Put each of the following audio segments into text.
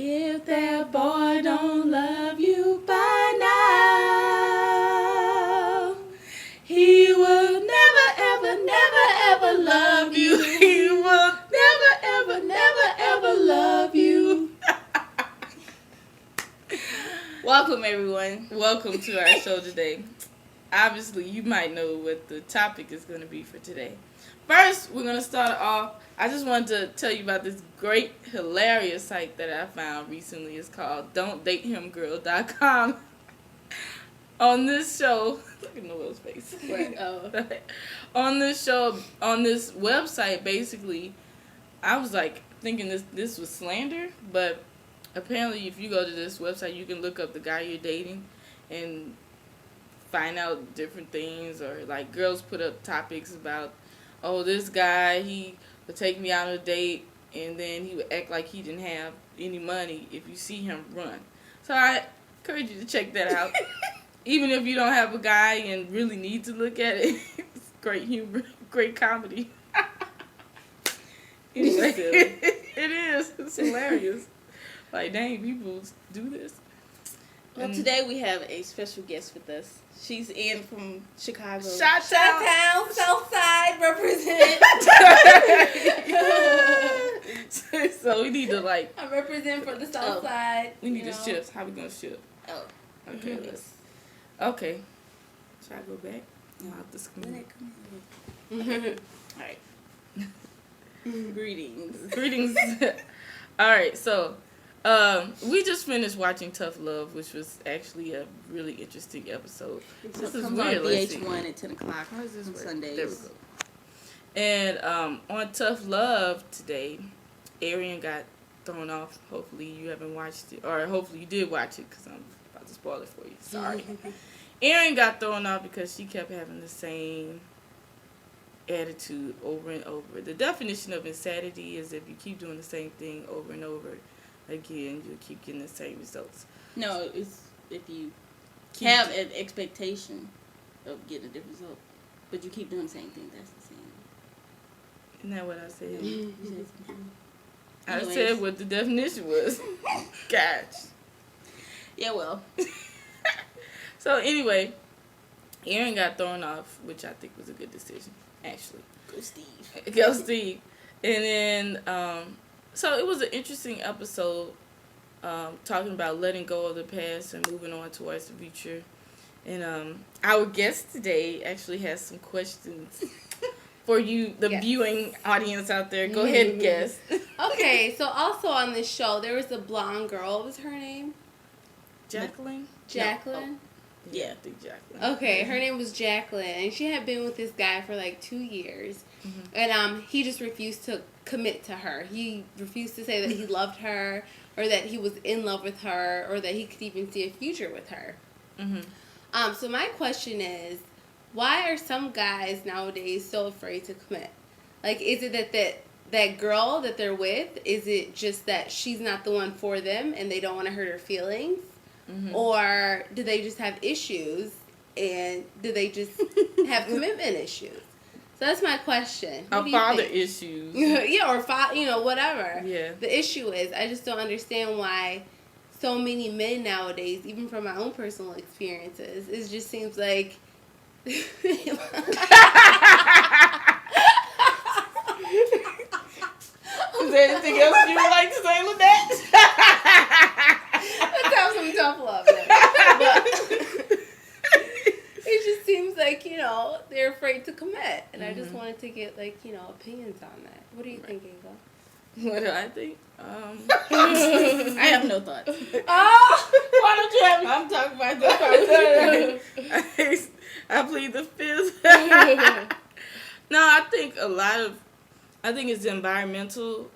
If that boy don't love you by now, he will never, ever, never, ever love you. He will never, ever, never, ever love you. Welcome, everyone. Welcome to our show today. Obviously, you might know what the topic is going to be for today. First, we're going to start off. I just wanted to tell you about this great, hilarious site that I found recently. It's called Don'tDateHimGirl.com. On this show, look at Noelle's face. On this show, on this website, basically, I was like thinking this was slander, but apparently if you go to this website, you can look up the guy you're dating and find out different things, or like girls put up topics about, oh, this guy, he would take me out on a date and then he would act like he didn't have any money. If you see him, run. So I encourage you to check that out. Even if you don't have a guy and really need to look at it, it's great humor, great comedy. Anyway, it is. It's hilarious. Like, dang, people do this. Well, today we have a special guest with us. She's in from Chicago. Chi-Town, Southside, represent. So we need to I represent for the Southside. We need to shift. How we gonna shift? Oh, okay. Let's. Okay. Should I go back? No, I'll just come in. All right. Greetings. All right. So. We just finished watching Tough Love, which was actually a really interesting episode. This is weird. On VH1 at 10 o'clock on Sundays. There we go. And on Tough Love today, Arian got thrown off. Hopefully you haven't watched it, or hopefully you did watch it, because I'm about to spoil it for you. Sorry. Arian got thrown off because she kept having the same attitude over and over. The definition of insanity is if you keep doing the same thing over and over again, you'll keep getting the same results. No, it's if you have an expectation of getting a different result, but you keep doing the same thing, that's the same. Isn't that what I said? I Anyways. said what the definition was. Gosh. Yeah, well. So anyway, Aaron got thrown off, which I think was a good decision, actually. Go Steve. Go Steve. And then, so it was an interesting episode, talking about letting go of the past and moving on towards the future. And our guest today actually has some questions for you, the viewing audience out there. Go ahead, guest. Okay, so also on this show, there was a blonde girl. What was her name? Jacqueline? Jacqueline? No. Oh. Yeah, I think Jacqueline. Okay, her name was Jacqueline, and she had been with this guy for like 2 years. Mm-hmm. And he just refused to commit to her. He refused to say that he loved her, or that he was in love with her, or that he could even see a future with her. Mm-hmm. So my question is, why are some guys nowadays so afraid to commit? Like, is it that girl that they're with, is it just that she's not the one for them and they don't want to hurt her feelings? Mm-hmm. Or do they just have issues, and do they just have commitment issues? So that's my question. Or father issues. Yeah, or whatever. Yeah. The issue is, I just don't understand why so many men nowadays, even from my own personal experiences, it just seems like... Is there anything else you would like to say, Lynette? Let's have some tough love. But it just seems like, they're afraid to commit. And I just wanted to get, opinions on that. What do you think, Ava? What do I think? I have no thoughts. Oh! Why don't you have me? I'm talking about this. I plead the fifth. No, I think it's environmental.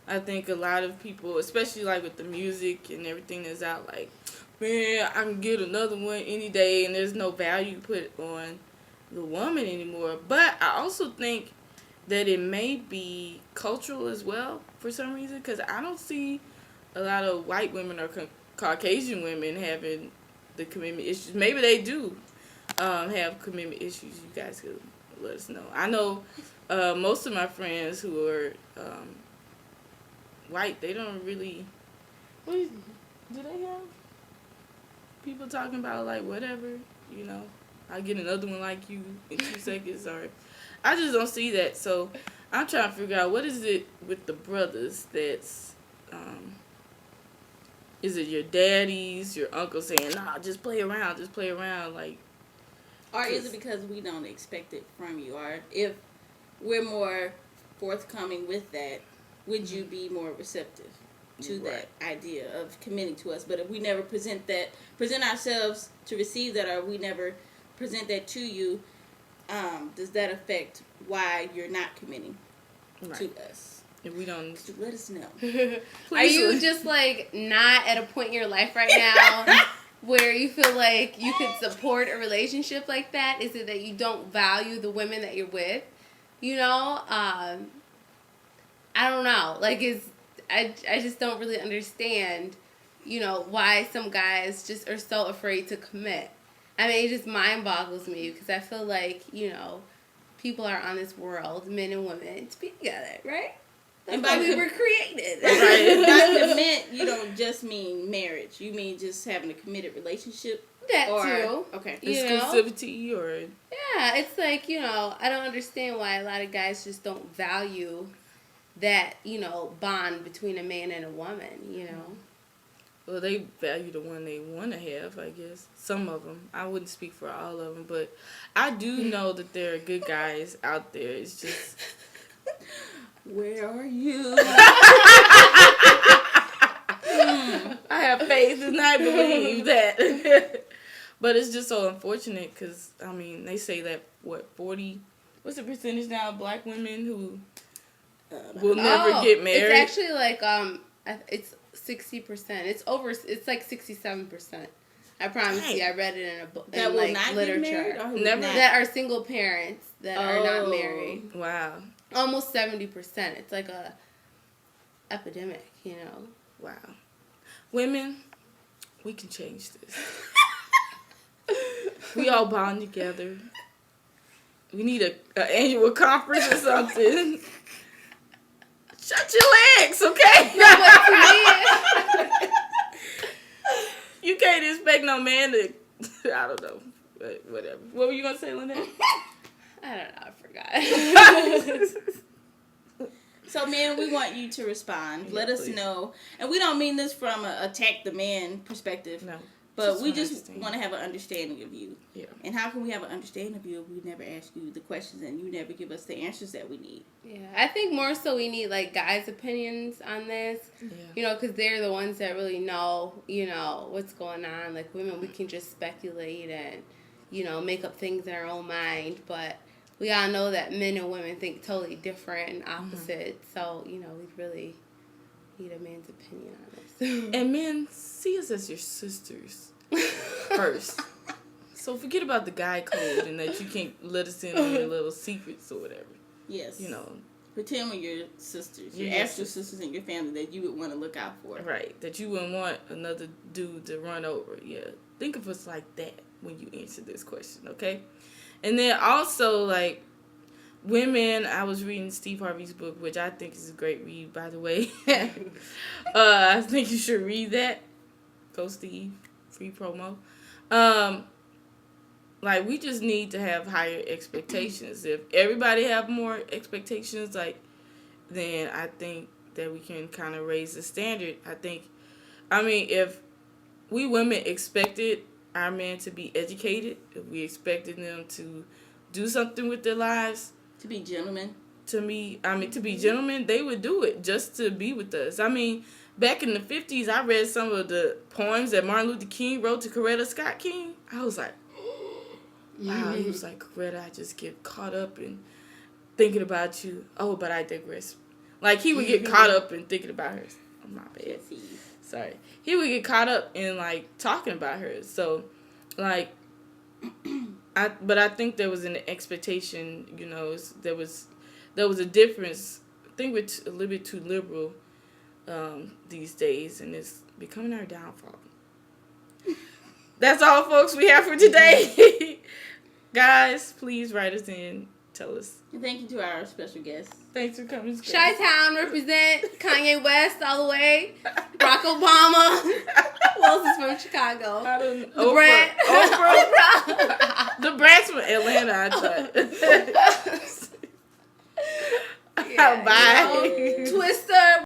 I think a lot of people, especially like with the music and everything that's out, like, man, I can get another one any day, and there's no value put on the woman anymore. But I also think that it may be cultural as well for some reason, because I don't see a lot of white women or Caucasian women having the commitment issues. Maybe they do have commitment issues. You guys could let us know. I know most of my friends who are white, they don't really What do they have people talking about like whatever? You know, I get another one like you in 2 seconds, or I just don't see that. So I'm trying to figure out what is it with the brothers that's is it your daddies, your uncles saying, nah, just play around, like. Or is it because we don't expect it from you? Or if we're more forthcoming with that, would you be more receptive to that idea of committing to us? But if we never present ourselves to receive that, or we never present that to you, does that affect why you're not committing to us? If we don't, let us know. Are you just like not at a point in your life right now where you feel like you could support a relationship like that? Is it that you don't value the women that you're with? You know, I don't know. Like, I just don't really understand, you know, why some guys just are so afraid to commit. I mean, it just mind boggles me because I feel like, you know, people are on this world, men and women, to be together, right? That's why we were created. Right. By commit, you don't just mean marriage. You mean just having a committed relationship? That too. Okay. Exclusivity or... Yeah, it's like, you know, I don't understand why a lot of guys just don't value that, you know, bond between a man and a woman, you know. Well, they value the one they want to have, I guess. Some of them. I wouldn't speak for all of them, but I do know that there are good guys out there. It's just... Where are you? I have faith and I believe that. But it's just so unfortunate because, I mean, they say that, what's the percentage now of black women who will never get married? It's actually like, it's 60%. It's like 67%. I promise you, I read it in a book, that in will like not literature. Get married or never that are single parents that are not married. Wow. Almost 70%. It's like a epidemic, you know. Wow. Women, we can change this. We all bond together. We need an annual conference or something. Shut your legs, okay? No, but to me, you can't expect no man to, I don't know, but whatever. What were you going to say, Lynette? I don't know, I forgot. So, men, we want you to respond. Let us know. And we don't mean this from a attack the man perspective. No. But we just want to have an understanding of you. Yeah. And how can we have an understanding of you if we never ask you the questions and you never give us the answers that we need? Yeah, I think more so we need, like, guys' opinions on this. Yeah. You know, because they're the ones that really know, you know, what's going on. Like, women, we can just speculate and, you know, make up things in our own mind. But we all know that men and women think totally different and opposite. Mm-hmm. So, you know, we really need a man's opinion on this. And men, see us as your sisters first. So forget about the guy code and that you can't let us in on your little secrets or whatever. Yes. You know. Pretend we're your sisters, your actual sisters in your family that you would want to look out for. Right. That you wouldn't want another dude to run over. Yeah. Think of us like that when you answer this question, okay? And then also, like, women, I was reading Steve Harvey's book, which I think is a great read, by the way. I think you should read that. Go Steve. Free promo. Like, we just need to have higher expectations. If everybody have more expectations, like, then I think that we can kind of raise the standard. I mean, if we women expected our men to be educated, if we expected them to do something with their lives, to be gentlemen, to be gentlemen, they would do it just to be with us. I mean, back in the 50s, I read some of the poems that Martin Luther King wrote to Coretta Scott King. I was like, wow. He was like, Coretta, I just get caught up in thinking about you. Oh, but I digress. Like, he would get caught up in thinking about her. Oh, my bad. Sorry. He would get caught up in, like, talking about her. So, like, I think there was an expectation, you know, there was a difference. I think we're a little bit too liberal these days, and it's becoming our downfall. That's all, folks, we have for today. Guys, please write us in. tell us. And thank you to our special guests. Thanks for coming. Chi-Town represent Kanye West all the way. Barack Obama. Who else is from Chicago? I don't know. The Brand. Oprah. The Brand's from Atlanta, I thought. Yeah, Bye. Twister.